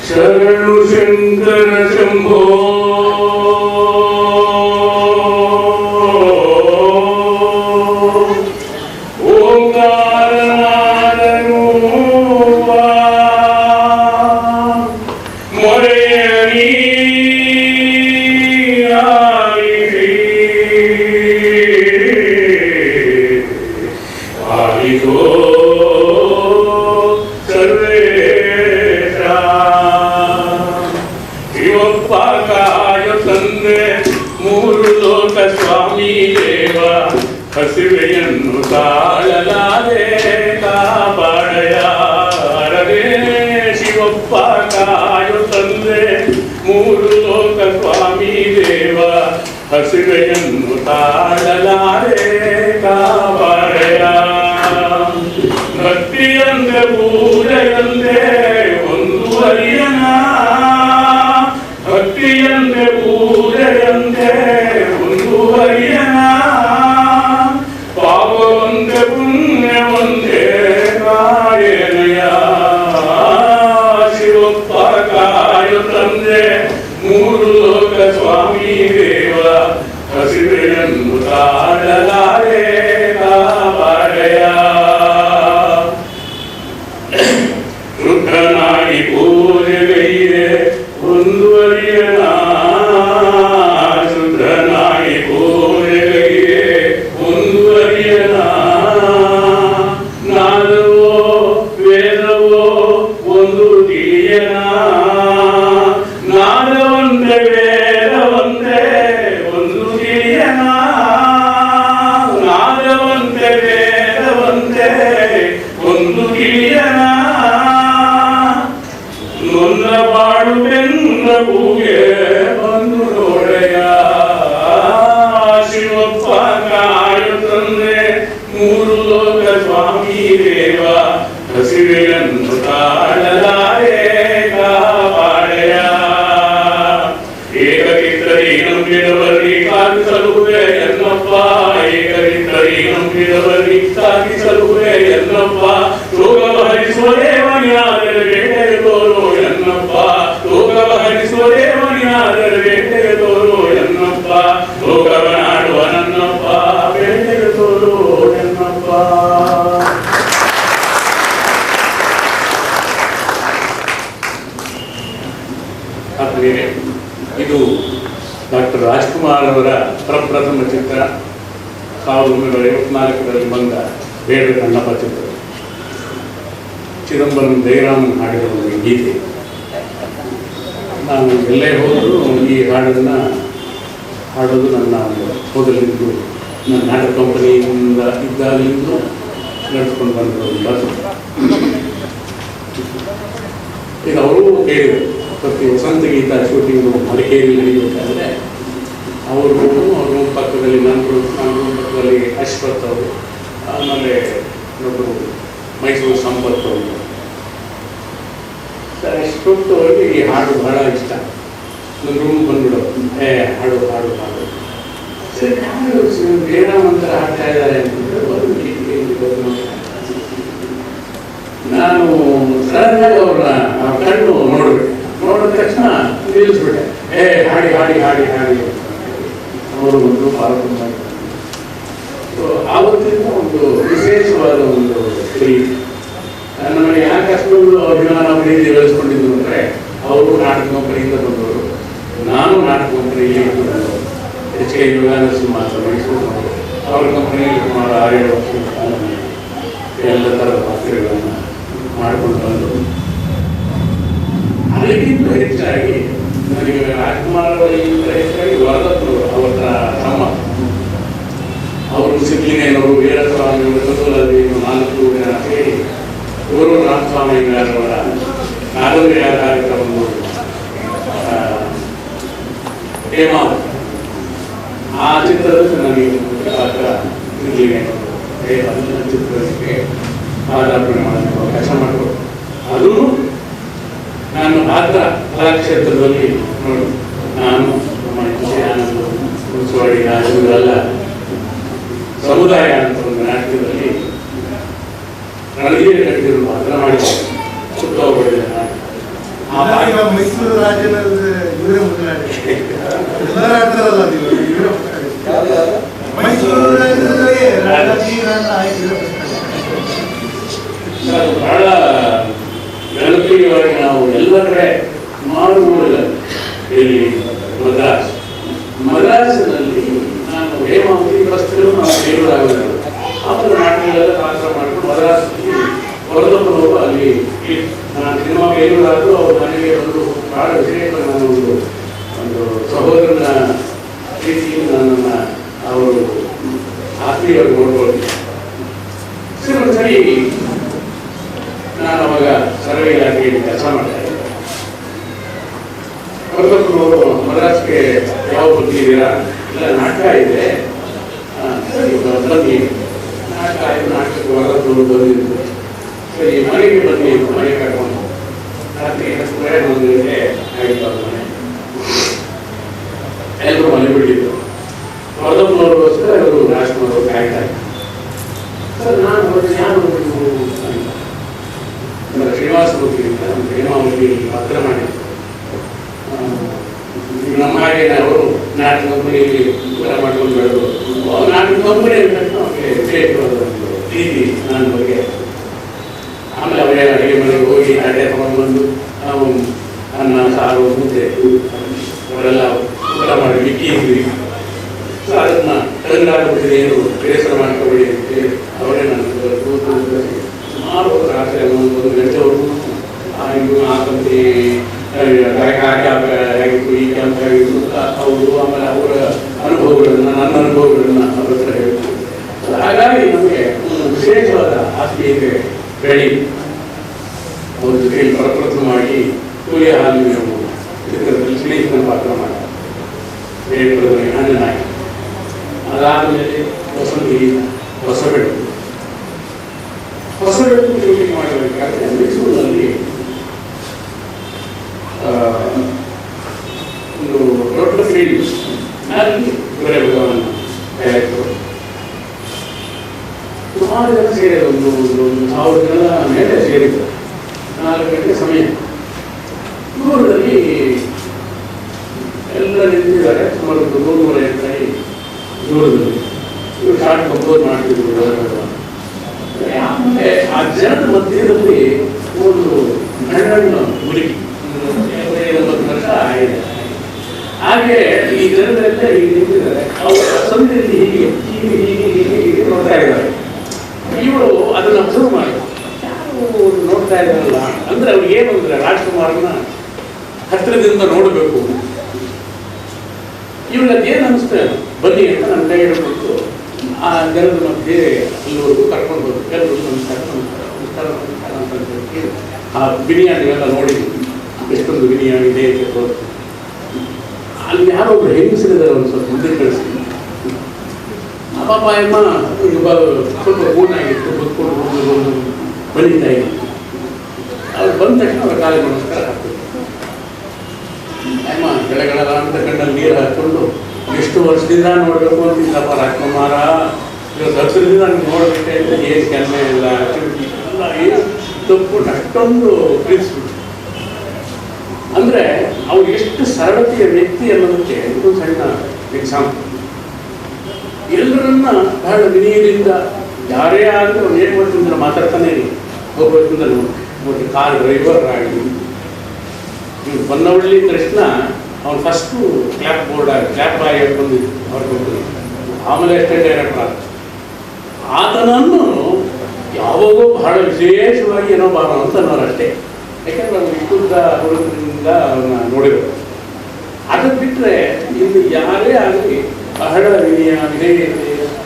ಶರಣು ಶಂಕರ ಶಂಭೋ ಸ್ವಾಮಿ ದೇವ ಹಸಿವೆಯನ್ನು ತಾಳಲಾರೆ ಕಾಪಾಡಯ ಹರೇ ಶಿವಪ್ಪ ಕಾಯು ತಂದೆ ಮೂರು ಲೋಕ ಸ್ವಾಮಿ ದೇವ ಹಸಿವೆಯನ್ನು ತಾಳಲಾರೆ ಕಾಪಾಡಯ ಭಕ್ತಿಯಂದೆ ಪೂಜೆಯಂದೆ ಒಂದುವರಿಯನ ಭಕ್ತಿಯಂದೆ ಪೂಜೆಯಂದೆ ಒಂದುವರಿಯನ ಪಾಪ ಒಂದೇ ಪುಣ್ಯ ಒಂದೇ ಕಾಯನಯ ಶಿವಪ್ಪ ಕಾಯು ತಂದೆ ಮೂರು ಲೋಕ ಸ್ವಾಮಿ ದೇವ ಹಸಿವೆಯನ್ನು ತಾಳಲಾರೆ ಕಾಪಾಡಯ ರುದ್ರನಾಗಿ ಪೂಜೆಗೈದೆ ಒಂದುವರಿಯನ ಶುದ್ರನಾಗಿ ಪೂಜೆಗೈದೆ ಒಂದುವರಿಯನ ನಾದವೋ ವೇದವೋ ಒಂದು ತಿಳಿಯನ ನಾದವಂತೆ ವೇದವಂತೆ ಒಂದು ತಿಳಿಯನ ನಾದವಂತೆ ವೇದವಂತೆ ಒಂದು ತಿಳಿಯನ ನೊಂದ ಬಾಳು ಬೆಂದ ಹೂಗೆ ಬಂದು ನೋಡೆಯ ಶಿವಪ್ಪ ಕಾಯು ತಂದೆ ಮೂರು ಲೋಕ ಸ್ವಾಮಿ ದೇವ ಹಸಿವೆಯನ್ನು ತಾಳಲಾರೆ ಕಾಪಾಡಯ ಏಕರಿದ್ದರೆ ನಂಬಿದವರಿ ಕಾದಿಸಲುವೆ ಎನ್ನಪ್ಪ ಏಕರಿದ್ದರೆ ನಂಬಿದವರಿ ಕಾದಿಸಲುವೆ ಎನ್ನಪ್ಪ ರೋಗವ ಹರಿಸುವ ದೇವನಿಯಾದರೆ ಬೇಟೆಗೆ ತೋರು ಎನ್ನಪ್ಪ ರೋಗವ ಹರಿಸುವ ದೇವನಿಯಾದರೆ ಬೇಟೆಗೆ ತೋರು ಎನ್ನಪ್ಪ ರೋಗವ ನಾಡುವ ನನ್ನಪ್ಪ ಬೇಟೆಗೆ ತೋರು ಎನ್ನಪ್ಪ. ಇದು ಡಾಕ್ಟರ್ ರಾಜ್ಕುಮಾರ್ ಅವರ ಪ್ರಪ್ರಥಮ ಚಿತ್ರ 1954ರಲ್ಲಿ ಬಂದ ಬೇಡ ಕಣ್ಣಪ್ಪ ಚಿತ್ರ. ಚಿದಂಬರಂ ಜಯರಾಮನ್ ಹಾಡಿದ ಒಂದು ಗೀತೆ. ನಾನು ಎಲ್ಲೇ ಹೋದರೂ ಈ ಹಾಡನ್ನು ಹಾಡೋದು ನನ್ನ ಹೋದಲ್ಲಿದ್ದು ನನ್ನ ನಾಟಕ ಕಂಪನಿಯಿಂದ ಇದ್ದಾಗಲಿಂದ ನಡೆಸ್ಕೊಂಡು ಬಂದಿರೋದು. ಈಗ ಅವರು ಕೇಳಿದರು ಪ್ರತಿ ವಸಂತ ಗೀತ ಶೂಟಿಂಗು ಮಡಿಕೇರಿಯಲ್ಲಿ ನಡೀಬೇಕಾದ್ರೆ ಅವರು ರೂಮ್ ಪಕ್ಕದಲ್ಲಿ ನನ್ನ ರೂಮ್ ಪಕ್ಕದಲ್ಲಿ ಅಶ್ವಥ್ ಅವರು, ಆಮೇಲೆ ಇನ್ನೊಬ್ಬರು ಮೈಸೂರು ಸಂಪತ್ ಅವರು. ಅಶ್ವಥ್ ಅವರಿಗೆ ಈ ಹಾಡು ಬಹಳ ಇಷ್ಟ. ನನ್ನ ರೂಮ್ ಬಂದ್ಬಿಡೋದು, ಹಾಡು ಹಾಡು ಹಾಡು ಸರಿ ಹಾಡು ಜಯರಾಮಂತರ ಹಾಡ್ತಾ ಇದ್ದಾರೆ ಅಂತಂದ್ರೆ ನಾನು ಸಡನ್ನಾಗಿ ಅವ್ರನ್ನ ಕಣ್ಣು ನೋಡ್ಬಿಟ್ಟೆ. ನೋಡಿದ ತಕ್ಷಣ ನಿಲ್ಲಿಸ್ಬಿಟ್ಟೆ, ಹಾಡಿ ಹಾಡಿ ಹಾಡಿ ಹಾಡಿ ಅವರು ಒಂದು ಪಾಲ್ಗೊಂಡು. ಆವತ್ತಿಂದ ಒಂದು ವಿಶೇಷವಾದ ಒಂದು ಪ್ರೀತಿ ನಮಗೆ ಯಾಕೆ ಅಷ್ಟೊಂದು ಅಭಿಮಾನ ಪ್ರೀತಿ ಬೆಳೆಸ್ಕೊಂಡಿದ್ದು ಅಂದರೆ, ಅವರು ನಾಟಕ ಕಂಪನಿಯಿಂದ ಬಂದವರು, ನಾನು ನಾಟಕ ಕಂಪನಿಯಲ್ಲಿ ಬಂದವರು. HK ಯೋಗಾನರಸಿಂಹ ಮೈಸೂರು ಅವ್ರ ಕಂಪನಿಯಲ್ಲಿ ಸುಮಾರು 6-7 ವರ್ಷ ಎಲ್ಲ ಥರದ ಪಾತ್ರೆಗಳನ್ನು ಮಾಡಿಕೊಂಡು ಬಂದರು. ಅದಕ್ಕಿಂತ ಹೆಚ್ಚಾಗಿ ನನಗೆ ರಾಜ್ಕುಮಾರ್ ಅವರಿಗಿಂತ ಹೆಚ್ಚಾಗಿ ವರದತ್ನವರು ಅವರ ತಮ್ಮ ಅವರು ಸಿದ್ಲಿಂಗಯ್ಯನವರು, ವೀರಸ್ವಾಮಿಯವರು, ಚತುರ್ದೇವಿಯವರು 4 ಜನ ಸೇರಿ ಇವರು ರಾಮಸ್ವಾಮಿಯವರ ಕಾದಂಬರಿ ಆಧಾರಿತ ಒಂದು ಹೇಮಾವತಿ ಆ ಚಿತ್ರದಲ್ಲಿ ನನಗೆ ಪಾತ್ರ ಸಿದ್ಲಿಂಗಯ್ಯನವರು ಚಿತ್ರಕ್ಕೆ ಪಾದಾರ್ಪಣೆ ಮಾಡಬೇಕು ಅವಕಾಶ ಮಾಡಿಕೊಡು. ಅದು ನಾನು ಪಾತ್ರ ಕಲಾಕ್ಷೇತ್ರದಲ್ಲಿ ನೋಡಿ, ನಾನು ಆನಂದ ಮುನ್ಸುವಾಡಿ ಇವರೆಲ್ಲ ಸಮುದಾಯ ಅಂತ ಒಂದು ನಾಟಕದಲ್ಲಿ ರಣಧೀರ ಕಟ್ಟಿರುವ ಪಾತ್ರ ಮಾಡಿದ್ದಾರೆ. ಸುತ್ತ ಹೋಗ್ಬಿಟ್ಟಿದೆ ನಾಟಕ. ಆ ರಾಜ್ಯದ ಇವರೇ ಮುದ್ರಾಡಿ ಎಲ್ಲರ ಆಡ್ತಾರಲ್ಲ ಇವರೇ ಮೈಸೂರು ರಾಜ್ಯದಲ್ಲಿ ಬಹಳ ಜನಪ್ರಿಯವಾಗಿ ನಾವು ಎಲ್ಲ ಕಡೆ ಸುಮಾರು ಇಲ್ಲಿ ಮದ್ರಾಸಿನಲ್ಲಿ ನಾನು ಹೇಮಾವತಿ ಬಸ್ತಿಗಳು ನಾವು ಬೇಲೂರಾಗಲ್ಲ ಆಮೇಲೆ ನಾಟಕಗಳೆಲ್ಲ ಪಾತ್ರ ಮಾಡಿಕೊಂಡು ಮದ್ರಾಸಲ್ಲಿ ಹೊರದಪ್ಪನವರು ಅಲ್ಲಿ ನಾನು ಸಿನಿಮಾ ಬೇಲೂರಾದರೂ ಅವ್ರ ಮನೆಗೆ ಒಂದು ಬಹಳ ವಿಷಯಗಳು ನಾನು ಒಂದು ಸಹೋದರನ ರೀತಿಯಲ್ಲಿ ನನ್ನನ್ನು ಅವರು ಆತ್ಮೀಯವಾಗಿ ನೋಡ್ಕೊಳ್ತೀನಿ. ಸರಿ ನಾನು ಅವಾಗ ಸರ್ವೆ ಇಲಾಖೆಯಲ್ಲಿ ಕೆಲಸ ಮಾಡ್ತಾ ಇದ್ದೆ. ಹೊರದಪ್ಪನವರು ಮದ್ರಾಸ್ಗೆ ಯಾವ ಬಂದಿದ್ದೀರಾ ಇಲ್ಲ ನಾಟಕ ಇದೆ ಸರಿ ಬನ್ನಿ ನಾಟಕಕ್ಕೆ ಹೊರದಪ್ಪನವರು ಬಂದಿದ್ರು. ಸರಿ ಮನೆಗೆ ಬನ್ನಿ ಮನೆ ಕಟ್ಕೊಂಡು ರಾತ್ರಿ 10 ಗಂಟೆ ಆಯಿತು ಮನೆ ಎಲ್ಲರೂ ಮನೆ ಬಿಟ್ಟಿದ್ರು. ಹೊರದಪ್ಪನವ್ರಿಗೋಸ್ಕರ ಅವರು ರಾಜ್ಕುಮಾರ್ ಕಾಯ್ತಾ ಇದ್ರು. ಸರ್ ನಾನು ಯಾರು ಶ್ರೀನಿವಾಸ ಮೂರ್ತಿ ಅಂತ ನಮ್ಮ ಹೇಮಾವತಿ ಪತ್ರ ಮಾಡಿದ್ರು. ನಮ್ಮ ಹಾಗೆ ಅವರು ನಾಟಕ ಕಂಪನಿಯಲ್ಲಿ ಊಟ ಮಾಡ್ಕೊಂಡು ಬೆಳೆದು ನಾಟಕ ಕಂಪನಿ ವಿಶೇಷವಾದ ಒಂದು ಪ್ರೀತಿ ನನ್ನ ಬಗ್ಗೆ. ಆಮೇಲೆ ಅವರೇ ಅಡುಗೆ ಮನೆಗೆ ಹೋಗಿ ಅಡುಗೆ ತಗೊಂಡು ಬಂದು ನಾವು ಅನ್ನ ಸಾರು ಮುದ್ದೆ ಅವರೆಲ್ಲ ಊಟ ಮಾಡಿ ಮಿಕ್ಕಿ ಇದ್ವಿ. ಸೊ ಅದನ್ನ ತೆಗೆದಾಗ್ಬಿಟ್ಟಿದೆ ಏನು ಬೇಸರ ಮಾಡ್ಕೊಬೇಡಿ ಅಂತೇಳಿ ಅವರೇ ನನ್ನ ಸುಮಾರು ರಾತ್ರಿ 1 ಗಂಟೆವರೆಗೂ ಆ ಕಂಪನಿ ಆಗಿತ್ತು ಈ ಕ್ಯಾಂಪ್ ಆಗಿತ್ತು ಅವರು ಆಮೇಲೆ ಅವರ ಅನುಭವಗಳನ್ನ ನನ್ನ ಅನುಭವಗಳನ್ನ ಅವ್ರ ಹತ್ರ ಹೇಳ್ತಾರೆ. ಹಾಗಾಗಿ ನಮಗೆ ವಿಶೇಷವಾದ ಆತ್ಮೀಯತೆ ಬೆಳಿ ಅವ್ರ ಜೊತೆಯಲ್ಲಿ ಪ್ರಕೃತಿ ಮಾಡಿ ಸೂರ್ಯ ಹಾಲಿನ ಚಿತ್ರದಲ್ಲಿ ಸ್ನೇಹಿತನ ಪಾತ್ರ ಮಾಡಿ ಆಂಜನಾಯಿ. ಅದಾದಮೇಲೆ ಹೊಸಬೆಳಕು ಶೂಟಿಂಗ್ ಮಾಡಬೇಕಾದ್ರೆ ಮೈಸೂರಿನಲ್ಲಿ ಒಂದು ದೊಡ್ಡ ಫೀಲ್ಡ್ ಅಲ್ಲಿ ಇವರೇ ಭಗವಾನ್ ಡೈರೆಕ್ಟರು ಸುಮಾರು ಜನ ಸೇರಿದ್ರು. ಒಂದು 1000 ಜನ ಮೇಲೆ ಸೇರಿದ್ರು. 4 ಗಂಟೆ ಸಮಯ ದೂರದಲ್ಲಿ ಎಲ್ಲ ನಿಂತಿದ್ದಾರೆ. ಸುಮಾರು 100-150 ಅಡಿ ದೂರದಲ್ಲಿ ಇವರು ಶಾರ್ಟ್ ಕಂಪೋಸ್ ಮಾಡ್ತಿದ್ರು. ಆಮೇಲೆ ಆ ಜನದ ಮಧ್ಯದಲ್ಲಿ ಒಂದು ಗಂಡನ ಹುಡುಗಿ 80 ವರ್ಷ ಆಗಿದೆ. ಹಾಗೆ ಈ ಜನರೆಲ್ಲ ಹೀಗೆ ನಿಂತಿದ್ದಾರೆ. ಅವರು ಸಂಧಿಯಲ್ಲಿ ಹೀಗೆ ಹೀಗೆ ಹೀಗೆ ಹೀಗೆ ಹೀಗೆ ನೋಡ್ತಾ ಇದ್ದಾರೆ. ಇವರು ಅದನ್ನು ಅಬ್ಸರ್ವ್ ಮಾಡಿ ಯಾರು ನೋಡ್ತಾ ಇದ್ದಾರಲ್ಲ ಅಂದ್ರೆ ಅವ್ರಿಗೆ ಏನು ಅಂದ್ರೆ ರಾಜ್ಕುಮಾರ್ನ ಹತ್ತಿರದಿಂದ ನೋಡಬೇಕು. ಇವ್ರಿಗೆ ಅದೇನು ಅನಿಸ್ತದೆ ಬನ್ನಿ ಅಂತ ನನ್ನ ಕೈ ಹಿಡ್ಕೊಟ್ಟು ಆ ಜನದ ಮಧ್ಯೆ ಅಲ್ಲಿವರೆಗೂ ಕರ್ಕೊಂಡು ಹೋದ್ರು. ಎಲ್ಲರೂ ನಮಸ್ಕಾರ ನಮಸ್ಕಾರ ನಮಸ್ಕಾರ ನಮಸ್ಕಾರ ಅಂತ ಹೇಳಿ ಆ ಬಿರಿಯಾನಿವೆಲ್ಲ ನೋಡಿದ್ವಿ. ಎಷ್ಟೊಂದು ಬಿರಿಯಾನಿ ಇದೆ ಅಲ್ಲಿ ಯಾರೊಬ್ರು ಹೆಂಗಸರಿದ್ದಾರೆ ಒಂದು ಸ್ವಲ್ಪ ಮುಂದೆ ಕಳಿಸಿ ಪಾಪ ಅಮ್ಮ ಸ್ವಲ್ಪ ಊನಾಗಿತ್ತು ಕೂತ್ಕೊಂಡು ಬಲಿತಾ ಇತ್ತು. ಅವ್ರು ಬಂದ ತಕ್ಷಣ ಅವ್ರ ಕಾಲಿಗೆ ನಮಸ್ಕಾರ ಹಾಕ್ತಿದ್ರು. ಅಮ್ಮ ಬೆಳೆಗಳಲ್ಲ ಅಂತ ಕಣ್ಣಲ್ಲಿ ನೀರು ಹಾಕ್ಕೊಂಡು ಎಷ್ಟು ವರ್ಷದಿಂದ ನೋಡಬೇಕು ಅಂತಿದ್ದಪ್ಪ ರಾಜ್ಕುಮಾರ, ಇವತ್ತು ಹತ್ತಿರದಿಂದ ನನಗೆ ನೋಡಬೇಕೆ ಅಂತ ಏನು ಕೆಲಸ ಇಲ್ಲ ಎಲ್ಲ ಏನು ತಪ್ಪಿಕೊಂಡು ಅಷ್ಟೊಂದು ಪ್ರೀತಿಸ್ಬಿಟ್ಟು. ಅಂದರೆ ಅವ್ರು ಎಷ್ಟು ಸರಳತೆಯ ವ್ಯಕ್ತಿ ಅನ್ನೋದಕ್ಕೆ ಇದು ಸಣ್ಣ ಎಕ್ಸಾಂಪಲ್. ಎಲ್ಲರನ್ನ ಬಹಳ ವಿನಯದಿಂದ ಯಾರೇ ಆಗಲಿ ಅವ್ರು ಏನು ಮಾಡ್ತಿದ್ರೆ ಮಾತಾಡ್ತಾನೆ ಇರಲಿ. ಹೋಗ್ಬೇಕಂದ್ರೆ ನೋಡಿ ಕಾರ್ ಡ್ರೈವರ್ ಆಗಿ ಬಂದವಳ್ಳಿ ತಕ್ಷಣ ಅವ್ನು ಫಸ್ಟು ಕ್ಲಾಪ್ ಬಾಯ್ ಬಂದಿದ್ದು ಅವ್ರ ಕಂಪನಿ. ಆಮೇಲೆ ಅಷ್ಟೇ ಡೈರೆಕ್ಟರ್ ಆದ. ಆತನನ್ನು ಯಾವಾಗೋ ಬಹಳ ವಿಶೇಷವಾಗಿ ಏನೋ ಬಾರ ಅಂತ ಅನ್ನೋರು ಅಷ್ಟೇ. ಯಾಕಂದ್ರೆ ಅವ್ರು ಇಷ್ಟುದ್ದ ಹುಡುಗರಿಂದ ಅವ್ರನ್ನ ನೋಡಿದ್ರು. ಅದನ್ನು ಬಿಟ್ಟರೆ ಇಲ್ಲಿ ಯಾರೇ ಆಗಲಿ ಬಹಳ ವಿನಯತೆ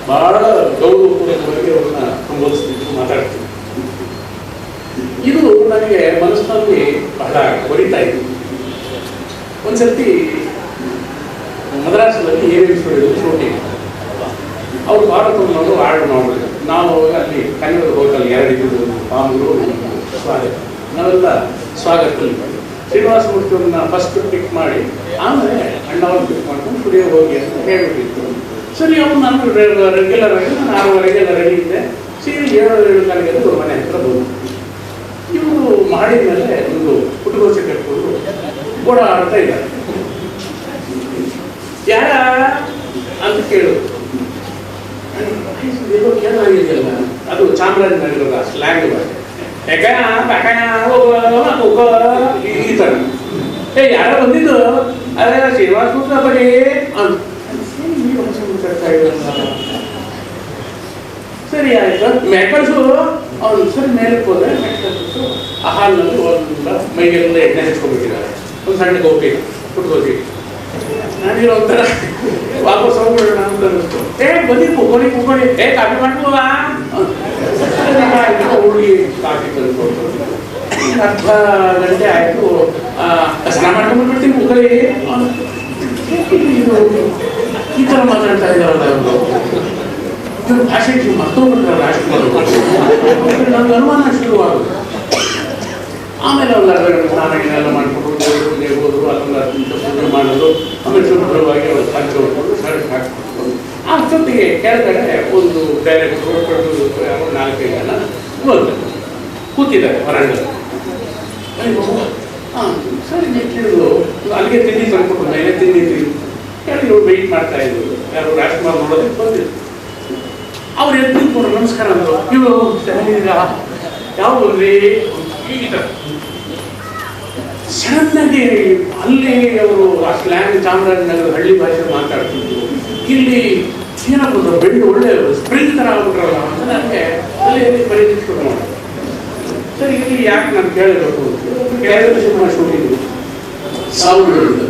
ಬಹಳ ಗೌರವಪೂರ್ವಕವಾಗಿ ಅವ್ರನ್ನ ಸಂಬೋಧಿಸ್ತಿದ್ರು, ಮಾತಾಡ್ತಿದ್ರು. ಇದು ನನಗೆ ಮನಸ್ಸಿನಲ್ಲಿ ಬಹಳ ಕೊರಿತಾ ಇತ್ತು. ಒಂದ್ಸರ್ತಿ ಮದ್ರಾಸಲ್ಲಿ ಏನೇನು ಶೂಟಿಂಗ್ ಅವ್ರು ಭಾರತವನ್ನು ಹಾಡು ಮಾಡಿದ್ರು. ನಾವು ಅಲ್ಲಿ ಕನ್ನಡದ ಹೋಟೆಲ್ 2 ಇದ್ದು ಪಾಮೂರು ಸ್ವಾಗತ ನಾವೆಲ್ಲ ಸ್ವಾಗತದಲ್ಲಿ ಶ್ರೀನಿವಾಸ ಮೂರ್ತಿಯವ್ರನ್ನ ಫಸ್ಟ್ ಪಿಕ್ ಮಾಡಿ ಆಮೇಲೆ ಅಣ್ಣವ್ರನ್ನ ಪಿಕ್ ಮಾಡ್ಕೊಂಡು ಸ್ಟುಡಿಯೋ ಹೋಗಿ ಅಂತ ಹೇಳ್ಬಿಟ್ಟಿತ್ತು. ಸರಿ ಅವ್ರು ನಾನು ರೆಗ್ಯುಲರ್ ಆಗಿ ನಾನು 6:30 ರೆಡಿ ಇದ್ದೆ. ಸೀರೆ 7:15 ಮನೆ ಹತ್ರ ಬಂದು ಇವರು ಮಾಡಿದ ಮೇಲೆ ಒಂದು ಪುಟಗೋಚೆ ಕಟ್ಕೊಂಡು ಓಡಾಡ್ತಾ ಇದ್ದಾರೆ. ಯಾರ ಅಂತ ಕೇಳೋದು, ಏನೋ ಕೇಳಾಗಿದೆಯಲ್ಲ, ಅದು ಚಾಮರಾಜನಗರದ ಸ್ಲ್ಯಾಂಗ್ ಭಾಷೆ. ಈ ಥರ ಯಾರ ಬಂದಿದ್ದು ಅದೇ ಶ್ರೀನಿವಾಸ ಬರೀ ಅಂತ ಸರಿ ಆಯ್ತು ಮೆಕ್ಕಲ್ಸು ಅವ್ನು ಸರಿ ಮೇಲಕ್ಕೆ ಹೋದ್ರೆ ಮೆಕ್ಕಲ್ಸು ಆ ಹಾಲಿನಲ್ಲಿ ಒಂದು ಮೈಗೆಲ್ಲ ಎಣ್ಣೆ ಹಚ್ಕೊಂಡ್ಬಿಟ್ಟಿದ್ದಾರೆ. ಒಂದು ಸಣ್ಣ ಗೋಪಿ ಪುಟ್ಕೋತಿ ನಾನಿರೋ ಒಂಥರ ವಾಪಸ್ ಹೋಗ್ಬಿಡೋಣ ಅಂತ ಅನ್ನಿಸ್ತು. ಬನ್ನಿ ಕುಕ್ಕೊಳ್ಳಿ ಕಾಫಿ ಮಾಡ್ಬೋದಾ ಹುಡುಗಿ ಕಾಫಿ ತಂದ್ಕೊಟ್ಟು ಅರ್ಧ ಗಂಟೆ ಆಯಿತು. ಸ್ನಾನ ಮಾಡ್ಕೊಂಡ್ಬಿಡ್ತೀನಿ ಕುಕ್ಕಳಿ ಈ ಥರ ಮಾತಾಡ್ತಾ ಇದ್ದಾರಲ್ಲ ಅವರು ಭಾಷೆ ಮತ್ತೊಂಡ್ಬಿಡ್ತಾರಲ್ಲ ಅಷ್ಟು ಮಾಡೋದು ನನಗೆ ಅನುಮಾನ ಶುರುವಾಗುತ್ತೆ. ಆಮೇಲೆ ಒಂದು ಅರ್ಧ ಗಂಟೆ ಸ್ನಾನ ಎಲ್ಲ ಮಾಡಿಕೊಂಡು ಹೋದ್ರು ಅಲ್ಲೊಂದು ಪೂಜೆ ಮಾಡೋದು. ಆಮೇಲೆ ಶುಭ್ರವಾಗಿ ಅವರು ಸಂಚೆ ಹೊಡ್ಕೊಂಡು ಸರಕು ಹಾಕಿಕೊಂಡು ಅಷ್ಟೊತ್ತಿಗೆ ಕೆಳಗಡೆ ಒಂದು ಬೇರೆ ಯಾರೋ 4-5 ಜನ ಬಂದು ಕೂತಿದ್ದಾರೆ ಹೊರಗಡೆ. ಸರಿ ನೆಟ್ಟಿದ್ದು ಅಲ್ಲಿಗೆ ತಿಂಡಿ ತಂದ್ಕೊಟ್ಟು ಮೇಲೆ ತಿಂಡಿ ಕೆಲವರು ವೆಯ್ಟ್ ಮಾಡ್ತಾ ಇದ್ರು. ಯಾರು ರಾಜ್ಕುಮಾರ್ ನೋಡೋದಕ್ಕೆ ಬಂದಿದ್ರು. ಅವ್ರು ಎದ್ದು ನಿಂತ್ಕೊಂಡ್ರು, ನಮಸ್ಕಾರ ಅಂದರು. ಇವರು ಯಾವ ಬಂದ್ರಿ ಈಗ ಸಡನ್ನಾಗಿ ಅಲ್ಲಿ ಅವರು ಆ ಸ್ಲ್ಯಾಂಗ್ ಚಾಮರಾಜನಗರ ಹಳ್ಳಿ ಭಾಷೆ ಮಾತಾಡ್ತಿದ್ರು. ಇಲ್ಲಿ ಏನಪ್ಪ ಬೆಂಡು ಒಳ್ಳೆ ಸ್ಪ್ರಿಂಗ್ ಥರ ಆಗ್ಬಿಟ್ರಲ್ಲ ಅಂತ ನನಗೆ ಅಲ್ಲಿ ಪರಿಚಯ ಮಾಡಿ. ಸರಿ ಇಲ್ಲಿ ಯಾಕೆ ನಾನು ಕೇಳಬೇಕು ಕೇಳಿದ್ರೆ ಸಿನಿಮಾ ಶೂಟಿಂಗ್ ಸಾವುಗಳಿದ್ದು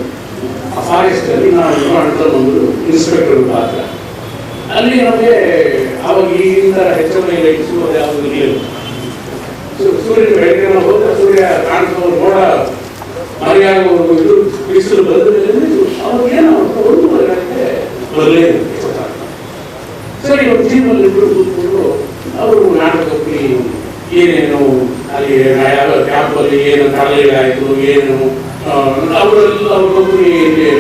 ಆ ಫಾರೆಸ್ಟಲ್ಲಿ ನಾವು ಅಂತ ಬಂದು ಇನ್ಸ್ಪೆಕ್ಟರ್ ಪಾತ್ರ. ಅಲ್ಲಿ ನಮಗೆ ಆವಾಗ ಈಗಿನ ಥರ ಹೆಚ್ಚುವರಿ ಲೈಟ್ಸು ಅದು ಯಾವುದು ಇರಲಿಲ್ಲ. ಸೂರ್ಯನ ಬೆಳಗ್ಗೆ ನಾವು ಹೋದ್ರೆ ಸೂರ್ಯ ಕಾಣಿಸೋರು ನೋಡ ಮರೆಯಾಗುವವರು ಇದು ಬಿಸಿಲು ಬಂದರೆ ಅವ್ರಿಗೇನೋ ಒಂದು ಗಂಟೆ ಬರಲೇ ಸರಿ ಒಂದು ಟೀಮಲ್ಲಿ ಇಬ್ಬರು ಕೂತ್ಕೊಂಡು ಅವರು ನಾಟಕಕ್ಕೆ ಏನೇನು ಅಲ್ಲಿ ಯಾವ ಕ್ಯಾಂಪಲ್ಲಿ ಏನು ಕಡಲೆಗಾಯಿತು ಏನು ಅವರೆಲ್ಲ ಅವ್ರ ಕಂಪ್ನಿ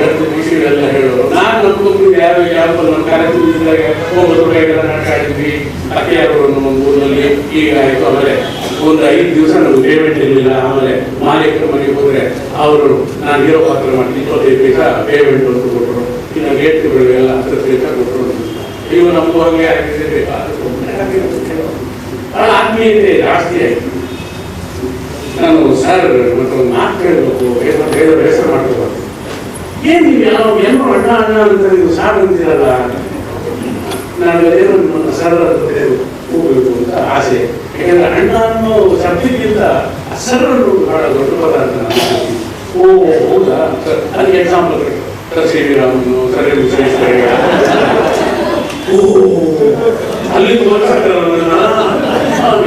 ನಡೆದ ವಿಷಯಗಳೆಲ್ಲ ಹೇಳೋರು. ನಾನು ನಮ್ಮ ಕಂಪ್ನಿ ಯಾವ ಕ್ಯಾಂಪಲ್ಲಿ ನಮ್ಮ ಕಾರ್ಯಕ್ರಮದಾಗ ಹೋಗೋದ್ರೊಳಗೆಲ್ಲ ನಾಟಕ ಆಡಿದ್ವಿ. ಅತಿಯಾರವನ್ನು ಒಂದು ಊರಿನಲ್ಲಿ ಈಗ ಆಯಿತು. ಆಮೇಲೆ ಒಂದು 5 ದಿವಸ ನಮ್ಗೆ ಪೇಮೆಂಟ್ ಇರಲಿಲ್ಲ. ಆಮೇಲೆ ಮಾಲೀಕರ ಮನೆಗೆ ಹೋದರೆ ಅವರು ನಾನು ಹೀರೋ ಪಾತ್ರ ಮಾಡಿ 25 ಪೈಸಾ ಪೇಮೆಂಟ್ ಅಂತ ಕೊಟ್ಟರು. ಇನ್ನು ಗೇಟ್ಗಳಿಗೆಲ್ಲ 10 ಪೈಸಾ ಕೊಟ್ಟರು. ಈಗ ನಮಗೂ ಹಾಗೆ ಆಗಿದ್ರೆ ಆತ್ಮೀಯತೆ ಜಾಸ್ತಿ ಆಯಿತು. ನಾನು ಸರ್ ಮತ್ತೆ ಒಂದು ಮಾತು ಕೇಳಬೇಕು, ಬೇಸರ ಮಾಡ್ಕೋಬಾರ್ದು. ಏನು ನೀವು ಯಾವ ಏನೋ ಅಣ್ಣ ಅಂತ ನೀವು ಸಾರ್ ಅಂತೀರಲ್ಲ, ನಾನು ಏನೋ ನನ್ನ ಸರ್ ಹೋಗಬೇಕು ಅಂತ ಆಸೆ. ಯಾಕೆಂದ್ರೆ ಅಣ್ಣ ಅನ್ನೋ ಶಬ್ದಕ್ಕಿಂತ ಸರ್ರನ್ನು ಬಹಳ ದೊಡ್ಡ ಪದಾರ್ಥ. ಓ ಹೌದಾ ಸರ್, ಅದಕ್ಕೆ ಎಕ್ಸಾಂಪಲ್ ಸರ್ ಸಿ ವಿ ರಾಮನು, ಸರ್ ಎಂ ವಿಶ್ವೇಶ್ವರಯ್ಯ, ಅಲ್ಲಿ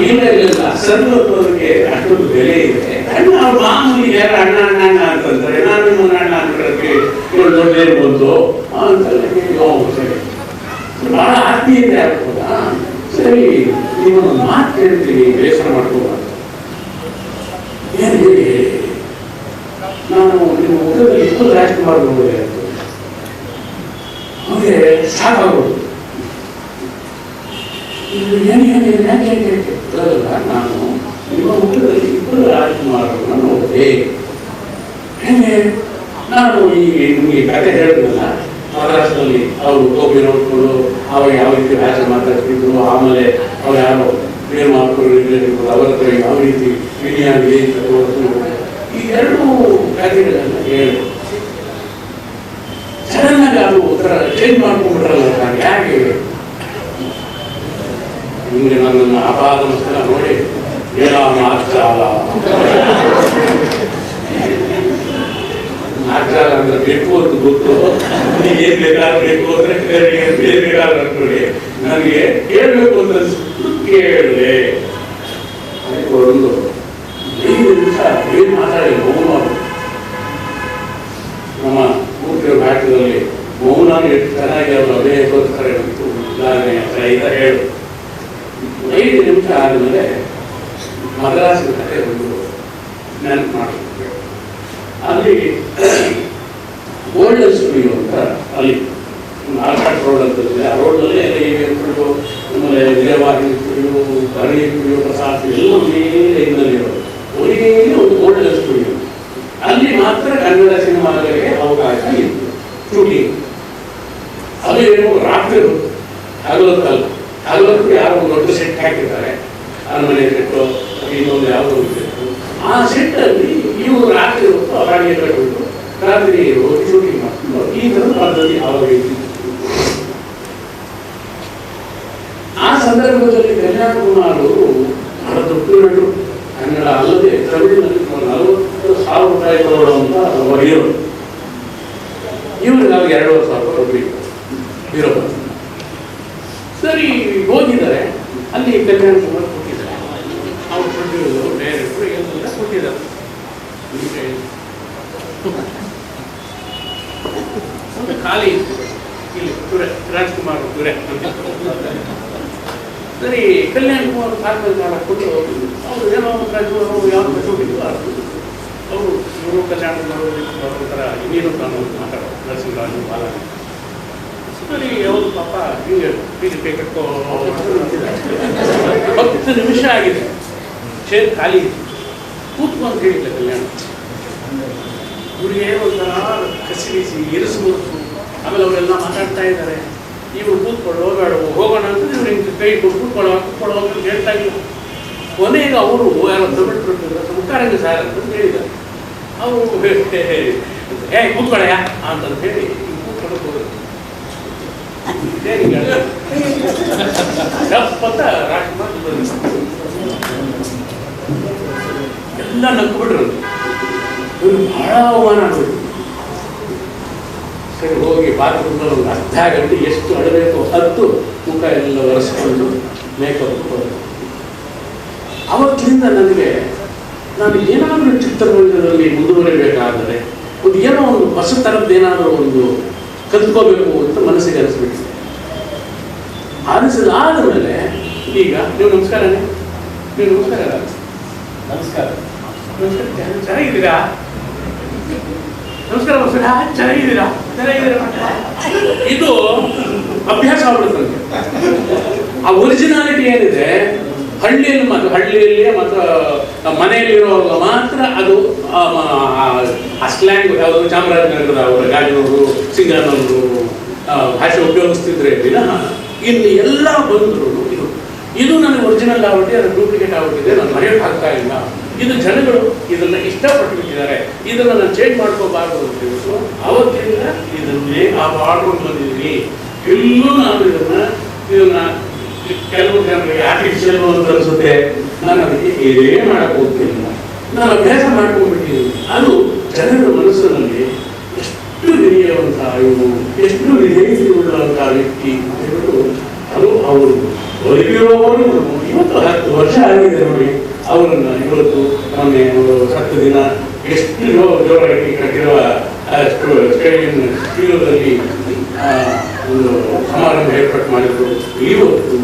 ಇಲ್ಲ ಸರ್ವಕ್ಕೆ ಅಷ್ಟೊಂದು ಬೆಲೆ ಇದೆ. ಅಣ್ಣ ಮಾಮೂಲಿ ಯಾರು ಅಣ್ಣ ಅಣ್ಣ ಅಣ್ಣ ಅಂತಂತಾರೆ. ನಾನು ನಿಮ್ಮ ಅಣ್ಣ ಅನ್ಕೊಳ್ಳೋಕ್ಕೆ ಇವಳು ದೊಡ್ಡದೇನು ಬಂತು ಅಂತೆಲ್ಲ ಹೇಳಿ ಸರಿ ಬಹಳ ಆತ್ಮೀಯತೆ ಆಗ್ಬೋದಾ. ಸರಿ ನೀವೊಂದು ಮಾತು ಕೇಳ್ತೀನಿ, ಬೇಸರ ಮಾಡ್ಕೋಬಾರ್ದು. ಏನು ಹೇಳಿ, ನಾನು ನಿಮ್ಮ ಊರಲ್ಲಿ 20 ರಾಜ್ಕುಮಾರ್ ನೋಡಿದೆ ಅಂತ ಅವರಿಗೆ ಸಾಕಾಗೋದು. ನಾನು ನಿಮ್ಮ ಮುಖದಲ್ಲಿ 20 ರಾಜ್ಕುಮಾರರನ್ನು ನೋಡಿದೆ. ಹೇಗೆ ನಾನು ಈಗ ನಿಮಗೆ ಕತೆ ಹೇಳಿದ್ನಲ್ಲ, ಮದ್ರಾಸ್ನಲ್ಲಿ ಅವರು ಗೋಪಿ ನೋಡ್ಕೊಂಡು ಅವಾಗ ಯಾವ ರೀತಿ ಭಾಷೆ ಮಾತಾಡ್ತಿದ್ರು, ಆಮೇಲೆ ಅವ್ರು ಯಾರೋ ನಿರ್ಮಾಪಕರು ಅವರ ಹತ್ರ ಯಾವ ರೀತಿ ವಿನಿಯಾಗಿದೆ ಈ 2 ಕಥೆಗಳೆಲ್ಲ ಹೇಳಿ ಸಡನ್ನಾಗಿ ಅದು ಉತ್ತರ ಚೇಂಜ್ ಮಾಡ್ಕೊಂಡ್ಬಿಟ್ರಲ್ಲ. ನಾನು ಹೇಗೆ ನಿಮಗೆ ನನ್ನನ್ನು ಅಪಾದ ಮಸ್ತಕ ನೋಡಿ ನಾಚಾಲ ಅಂದ್ರೆ ಬೇಕು ಅಂತ ಗೊತ್ತು. ಏನ್ ಬೇಕಾದ್ರೂ ಬೇಕು ಅಂದ್ರೆ ಬೇರೆ ಬೇಕಾದ್ರೆ ಅನ್ಕೊಳ್ಳಿ. ನನಗೆ ಕೇಳಬೇಕು ಅಂತ ಕೇಳಿದೆ. ಒಂದು 5 ನಿಮಿಷ ಏನು ಮಾತಾಡಿ ಮೌನ. ನಮ್ಮ ಊರಿನ ಭಾಷೆಯಲ್ಲಿ ಮೌನ ಎಷ್ಟು ಚೆನ್ನಾಗಿ ಅವರು ಅದೇ ತೋರಿಸ್ತಾರೆ. ಉದಾಹರಣೆ ಹೇಳು 5 ನಿಮಿಷ ಆದಮೇಲೆ ಮದ್ರಾಸಿನ ಕಥೆ ಒಂದು ನೆನಪು ಮಾಡಬೇಕು. ಅಲ್ಲಿ ಗೋಲ್ಡನ್ ಸ್ಟುಡಿಯೋ ಅಂತ ಅಲ್ಲಿ ನಾಲ್ಕಾಟ್ ರೋಡ್ ಅಂತಂದರೆ ಆ ರೋಡ್ನಲ್ಲಿ ಎಲ್ಲ ಹೀಗೆ ಸ್ಟುಡಿಯೋ, ಆಮೇಲೆ ವಿಜಯವಾಹಿನಿ ಸ್ಟುಡಿಯೋ, ಭರಣಿ ಸ್ಟುಡಿಯೋ, ಪ್ರಸಾದ್ ಎಲ್ಲ ಮೇಲೆ ಇದರಲ್ಲಿ ಇರೋದು. ಅವರಿಗೆ ಒಂದು ಗೋಲ್ಡನ್ ಸ್ಟುಡಿಯೋ ಅಲ್ಲಿ ಮಾತ್ರ ಕನ್ನಡ ಸಿನಿಮಾಗಳಿಗೆ ಅವಕಾಶ ಇತ್ತು ಶೂಟಿಂಗ್. ಅದು ಏನು ರಾತ್ರಿ ಹಗಲೊತ್ತಲ್ಲ, ಹಗಲೊತ್ತು ಯಾರೋ ಒಂದು ದೊಡ್ಡ ಸೆಟ್ ಹಾಕಿದ್ದಾರೆ, ಅರಮನೆ ಸೆಟ್ಟು ಇನ್ನೊಂದು ಯಾವುದೋ ಒಂದು ಸೆಟ್ಟು. ಆ ಸೆಟ್ಟಲ್ಲಿ ಇವರು ರಾತ್ರಿ ಹೊತ್ತು ಅವಾಗೆ ಕಟ್ಬಿಟ್ಟು ರಾತ್ರಿ ಹೋಗಿ ಶೂಟಿಂಗ್ ಮಾಡ್ಕೊಂಡು ಈ ಥರದ ಪದ್ಧತಿ ಅವಾಗ ಇತ್ತು. ಆ ಸಂದರ್ಭದಲ್ಲಿ ಕಲ್ಯಾಣ್ ಕುಮಾರ್ ಅವರು ಬಹಳ ದೊಡ್ಡ ನಟರು, ಕನ್ನಡ ಅಲ್ಲದೆ ತಮಿಳಿನಲ್ಲಿ 40,000 ರೂಪಾಯಿ ಕೊಡುವಂತ ಹೀರೋ. ಇವ್ರಿಗೆ ನಾವು 2,500 ರೂಪಾಯಿ ಹೀರೋ. ಸರಿ ಹೋಗಿದ್ದಾರೆ, ಅಲ್ಲಿ ಕಲ್ಯಾಣ್ ಕುಮಾರ್ ಕೊಟ್ಟಿದ್ದಾರೆ, ಅವ್ರು ಪ್ರೊಡ್ಯೂಸರು ಡೈರೆಕ್ಟರು ಎಲ್ಲ ಕೊಟ್ಟಿದ್ದಾರೆ. ಖಾಲಿ ಇಲ್ಲಿ ರಾಜ್ಕುಮಾರ್ ದೂರ. ಸರಿ ಕಲ್ಯಾಣ್ ಕುಮಾರ್ ಕಾಲ ಕೊಟ್ಟು ಅವರು ಏನೋ ಯಾವ ಕೊಟ್ಟಿದ್ದು ಅವರು ಇವರು ಕಲ್ಯಾಣ ಕುಮಾರ್ ಥರ ಇನ್ನೇನು ತಾನು ಮಾತಾಡೋದು ನರಸಿಂಹರಾಜು ಬಾಲ. ಸರಿ ಅವರು ಪಾಪ ಹಿಂಗೆ ಪೇ ಕಟ್ಕೋ 10 ನಿಮಿಷ ಆಗಿದೆ, ಚೇರ್ ಖಾಲಿ ಕೂತ್ಕೊಂಡು ಹೇಳಿಲ್ಲ ಕಲ್ಯಾಣ. ಇವ್ರಿಗೆ ಒಂಥರ ಕಸಿ ಬಿಸಿ ಇರಿಸು ಮುರಿಸು, ಆಮೇಲೆ ಅವರೆಲ್ಲ ಮಾತಾಡ್ತಾ ಇದ್ದಾರೆ. ಇವ್ರು ಕೂತ್ಕೊಳ್ಳೋ ಬೇಡ ಹೋಗೋಣ ಅಂತ ಇವ್ರು ಹಿಂಗೆ ಕೈ ಕೂತ್ಕೊಳ್ಳೋ ಅಂತ ಹೇಳ್ತಾ ಇಲ್ಲ. ಕೊನೆಗೆ ಅವರು ಯಾರೋ ತಮಿಳು ಕೊಟ್ಟಿದ್ರು ಮುಖಾರಂಗ ಸಾರ್ ಅಂತ ಹೇಳಿದ್ದಾರೆ. ಅವರು ಕೂತ್ಕೊಳ್ಳಯ್ಯ ಅಂತಂದು ಹೇಳಿ ಕೂತ್ಕೊಳ್ಳೋಕೆ ಹೋದ್ರು. ದಪ್ಪತ್ತ ರಾಜ್ಕುಮಾರ್ ಎಲ್ಲ ನಕ್ಬಿಟ್ರು. ಇವ್ರು ಬಹಳ ಅವಮಾನ ಆಗ್ಬಿಟ್ರು. ಸರಿ ಹೋಗಿ ಬಾತ್ರೂಮ್ನಲ್ಲಿ ಒಂದು ಅರ್ಧ ಗಂಟೆ ಎಷ್ಟು ಅಡಬೇಕು ಹತ್ತು ಮುಖ ಎಲ್ಲ ಒರೆಸ್ಕೊಂಡು ಮೇಕಪ್ ಹೋದ್ರು. ಅವತ್ತಿನಿಂದ ನನಗೆ ನಾನು ಏನಾದರೂ ಚಿತ್ರರಂಗದಲ್ಲಿ ಮುಂದುವರಿಬೇಕಾದರೆ ಒಂದು ಏನೋ ಒಂದು ಹೊಸ ಥರದ್ದು ಏನಾದರೂ ಒಂದು ಕಲ್ತ್ಕೋಬೇಕು ಅಂತ ಮನಸ್ಸಿಗೆ ಅನಿಸ್ಬಿಟ್ಟಿದೆ. ಅನಿಸಿದಾದ ಮೇಲೆ ಈಗ ನೀವು ನಮಸ್ಕಾರನೇ, ನೀವು ನಮಸ್ಕಾರ ನಮಸ್ಕಾರ ಚೆನ್ನಾಗಿದ್ದೀರಾ, ನಮಸ್ಕಾರ ಚೆನ್ನಾಗಿದ್ದೀರಾ ಇದು ಅಭ್ಯಾಸ ಆಗ್ಬಿಡುತ್ತೆ. ಆ ಒರಿಜಿನಾಲಿಟಿ ಏನಿದೆ ಹಳ್ಳಿಯಲ್ಲಿ ಮತ್ತು ಮನೆಯಲ್ಲಿರುವಾಗ ಮಾತ್ರ ಅದು ಆ ಸ್ಲ್ಯಾಂಗ್ ಯಾವುದು ಚಾಮರಾಜನಗರದ ಅವರ ಗಾಜನವರು ಸಿಂಗಾನವರು ಭಾಷೆ ಉಪಯೋಗಿಸ್ತಿದ್ರೆ ವಿನಃ ಇಲ್ಲಿ ಎಲ್ಲ ಬಂದರು ಇದು ನನಗೆ ಒರಿಜಿನಲ್ ಆಗ್ಬಿಟ್ಟು ಅದು ಡೂಪ್ಲಿಕೇಟ್ ಆಗ್ಬಿಟ್ಟಿದೆ, ನಾನು ಮರೆಯೋಕೆ ಆಗ್ತಾ ಇಲ್ಲ. ಇದು ಜನಗಳು ಇದನ್ನು ಇಷ್ಟಪಟ್ಟುಬಿಟ್ಟಿದ್ದಾರೆ, ಇದನ್ನು ನಾನು ಚೇಂಜ್ ಮಾಡ್ಕೋಬಾರ್ದು ಅಂತ ಹೇಳ್ಬಿಟ್ಟು ಅವತ್ತಿಂದ ಇದನ್ನೇ ಆ ಮಾಡ್ಕೊಂಡು ಬಂದಿದ್ದೀನಿ. ಎಲ್ಲೂ ನಾನು ಇದನ್ನ ಕೆಲವು ಜನರಿಗೆ ಆರ್ಟಿಫಿಷಿಯಲ್ ಅಂತ ಅನಿಸುತ್ತೆ, ನಾನು ಅದಕ್ಕೆ ಇದೇ ಮಾಡಕ್ಕೆ ಹೋಗ್ತಿಲ್ಲ, ನಾನು ಅಭ್ಯಾಸ ಮಾಡ್ಕೊಂಡ್ಬಿಟ್ಟಿದ್ದೀನಿ. ಅದು ಜನರ ಮನಸ್ಸಿನಲ್ಲಿ ಎಷ್ಟು ವಿರಿಯುವಂಥ ಇವು, ಎಷ್ಟು ವಿಧೇಯತೆ ಉಳ್ಳುವಂಥ ವ್ಯಕ್ತಿ ಅಂತ ಹೇಳ್ಬಿಟ್ಟು ಅದು ಅವರು ಬದುಕಿರುವವರು ಇವತ್ತು 10 ವರ್ಷ ಆಗಿದೆ ನೋಡಿ. ಅವರನ್ನು ಇವತ್ತು ಮೊನ್ನೆ ಅವರು 10 ದಿನ ಎಷ್ಟು ಜೋರಾಗಿ ಕಟ್ಟಿರುವ ಸ್ಟೇಡಿಯಂ ಸ್ಟುಡಿಯೋದಲ್ಲಿ ಒಂದು ಸಮಾರಂಭ ಏರ್ಪಾಡು ಮಾಡಿದ್ರು. ಇವತ್ತು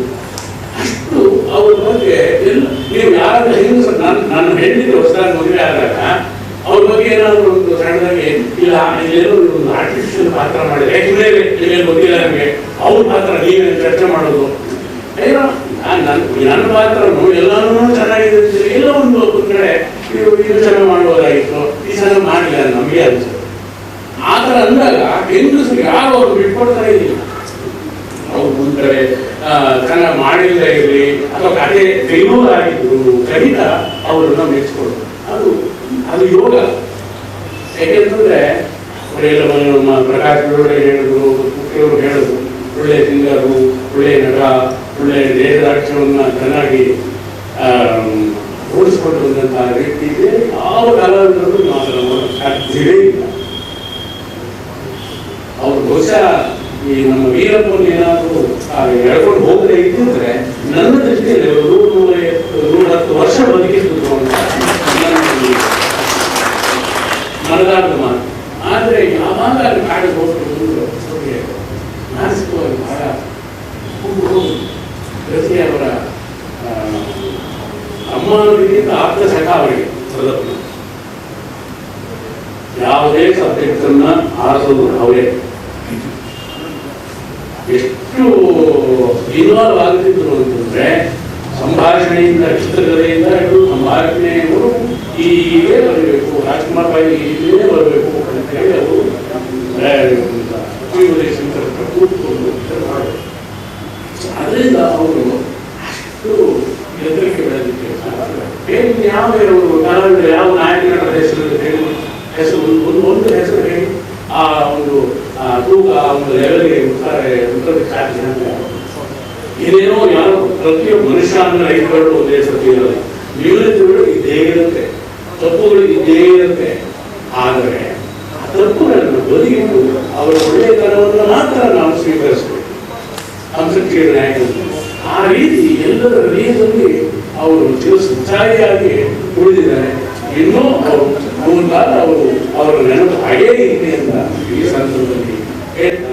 ಅಷ್ಟು ಅವ್ರ ಬಗ್ಗೆ ಎಲ್ಲ ನೀವು ಯಾರಾದ್ರೂ ಹೆಂಗಸ ನಾನು ಹೆಣ್ಣಿದ್ರೆ ಹೊಸದಾಗಿ ಮದುವೆ ಆದಾಗ ಅವ್ರ ಬಗ್ಗೆ ಏನಾದರೂ ಒಂದು ಸಣ್ಣದಾಗಿ ಇಲ್ಲ ಇಲ್ಲೇನೋ ಒಂದು ಆರ್ಟಿಫಿಷಿಯಲ್ ಪಾತ್ರ ಮಾಡಿದ್ರೆ ಇಲ್ಲೇನು ಗೊತ್ತಿಲ್ಲ ನಮಗೆ ಅವ್ರ ಪಾತ್ರ ನೀವೇನು ಚರ್ಚೆ ಮಾಡೋದು, ಏನೋ ನನ್ನ ಪಾತ್ರನು ಎಲ್ಲಾನು ಚೆನ್ನಾಗಿದೆ ಅಂತೀರಿ, ಎಲ್ಲ ಒಂದು ಕಡೆ ಇದು ಚೆನ್ನಾಗಿ ಮಾಡ್ಬೋದಾಗಿತ್ತು, ಈ ಚೆನ್ನಾಗಿ ಮಾಡಲಿಲ್ಲ ನಮಗೆ ಅನ್ಸುತ್ತೆ. ಆ ಥರ ಅಂದಾಗ ಹೆಂಗಸರಿಗೆ ಯಾರು ಅವ್ರು ಬಿಟ್ಕೊಡ್ತಾರೆ ಇಲ್ಲ. ಅವ್ರು ಒಂದು ಕಡೆ ಚೆನ್ನಾಗಿ ಮಾಡಿಲ್ಲ ಇರಲಿ ಅಥವಾ ಕಥೆ ತೆಗೆಯುವುದಾಗಿದ್ದು ಖಂಡಿತ ಅವರನ್ನು ಮೆಚ್ಚಿಕೊಡೋದು ಅದು ಯೋಗ. ಯಾಕೆಂತಂದ್ರೆ ನಮ್ಮ ಪ್ರಕಾಶ್ ಬೆಳವಡೆ ಹೇಳಿದ್ರು, ಮುಖ್ಯವರು ಹೇಳಿದ್ರು, ಒಳ್ಳೆ ಸಿಂಗರು, ಒಳ್ಳೆ ನಟ, ಒಳ್ಳೆ ದೇಹದಾಕ್ಷವನ್ನು ಚೆನ್ನಾಗಿ ರೂಢಿಸ್ಕೊಂಡು ಬಂದಂತಹ ವ್ಯಕ್ತಿ ಇದೆ. ಯಾವ ಕಾಲದಲ್ಲೂ ಮಾತ್ರ ಸಾಧ್ಯವೇ ಇಲ್ಲ. ಅವ್ರು ಬಹುಶಃ ಈ ನಮ್ಮ ವೀರಪ್ಪನ ಏನಾದರೂ ಎಳ್ಕೊಂಡು ಹೋಗದೆ ಇದ್ದಿದ್ರೆ ನನ್ನ ದೃಷ್ಟಿಯಲ್ಲಿ 110 ವರ್ಷ ಬದುಕಿದ್ದು ಅಂತ ಮನದಾರದ ಮಾತು. ಆದರೆ ಯಾವಾಗ ಅಲ್ಲಿ ಕಾಡಿಗೆ ಹೋಗ್ತಿದ್ರು ಅವರಿಗೆ ಮಾನಸಿಕವಾಗಿ ಬಹಳ ಪ್ರತಿ ಅವರ ಅಮ್ಮನಿಗಿಂತ ಆಪ್ತ ಸಖ ಅವರಿಗೆ ಪ್ರದರ್ಶನ. ಯಾವುದೇ ಸಬ್ಜೆಕ್ಟ್ ಅನ್ನ ಆರಿಸೋದು ಅವರೇ. ಎಷ್ಟು ಇನ್ವಾಲ್ವ್ ಆಗ್ತಿದ್ರು ಅಂತಂದ್ರೆ ಸಂಭಾಷಣೆಯಿಂದ ಚಿತ್ರಕಥೆಯಿಂದ ಹಿಡಿದು ಸಂಭಾಷಣೆಯವರು ಹೀಗೆ ಬರಬೇಕು, ರಾಜ್ಕುಮಾರ್ ಬಾಯಿ ಹೀಗೆ ಬರಬೇಕು ಅಂತ ಹೇಳಿ ಅವರು ಶಂಕರ ಕೂತ್ಕೊಂಡು ಮಾಡಬೇಕು. ಅದರಿಂದ ಅವರು ಅಷ್ಟು ಎದುರಿಕೆ ಬೆಳೆದಿಕ್ಕೆ ಬೇರೆ ಯಾವ ಕಲಾವಿದರು ಯಾವ ನಾಯಕನ ಹೆಸರು ಹೇಳಿ ಹೆಸರು ಒಂದು ಹೆಸರು ಹೇಳಿ ಆ ಒಂದು ತೂಕ ಒಂದು ಲೆವೆಲ್ಗೆ ಮುಟ್ಟೋದಕ್ಕೆ ಸಾಧ್ಯ ಅಂತ ಏನೇನೋ ಯಾರು ಪ್ರತಿಯೊಬ್ಬ ಮನುಷ್ಯ ಅಂದ್ರೆ ರೈತಗಳು ಒಂದೇ ಸತಿ ಇರೋದು, ನ್ಯೂನತೆಗಳು ಇದ್ದೇ ಇರುತ್ತೆ, ತಪ್ಪುಗಳು ಇದ್ದೇ ಇರುತ್ತೆ. ಆದರೆ ಆ ತಪ್ಪುಗಳನ್ನು ಬದಿಗಿಟ್ಟು ಅವರ ಒಳ್ಳೆಯತನವನ್ನು ಮಾತ್ರ ನಾವು ಸ್ವೀಕರಿಸಬೇಕು. ಹಂಸಕೀಯ ನಾಯಕರು ಆ ರೀತಿ ಎಲ್ಲರ ಹೃದಯದಲ್ಲಿ ಅವರು ಚಿರಸ್ಥಾಯಿಯಾಗಿ ಉಳಿದಿದ್ದಾರೆ. ಇನ್ನೂ ಅವರು ಅವರ ನೆನಪು ಹಾಗೇ ಇದೆ ಅಂತ ಈ ಸಂದರ್ಭದಲ್ಲಿ ಹೇಳ್ತಾರೆ.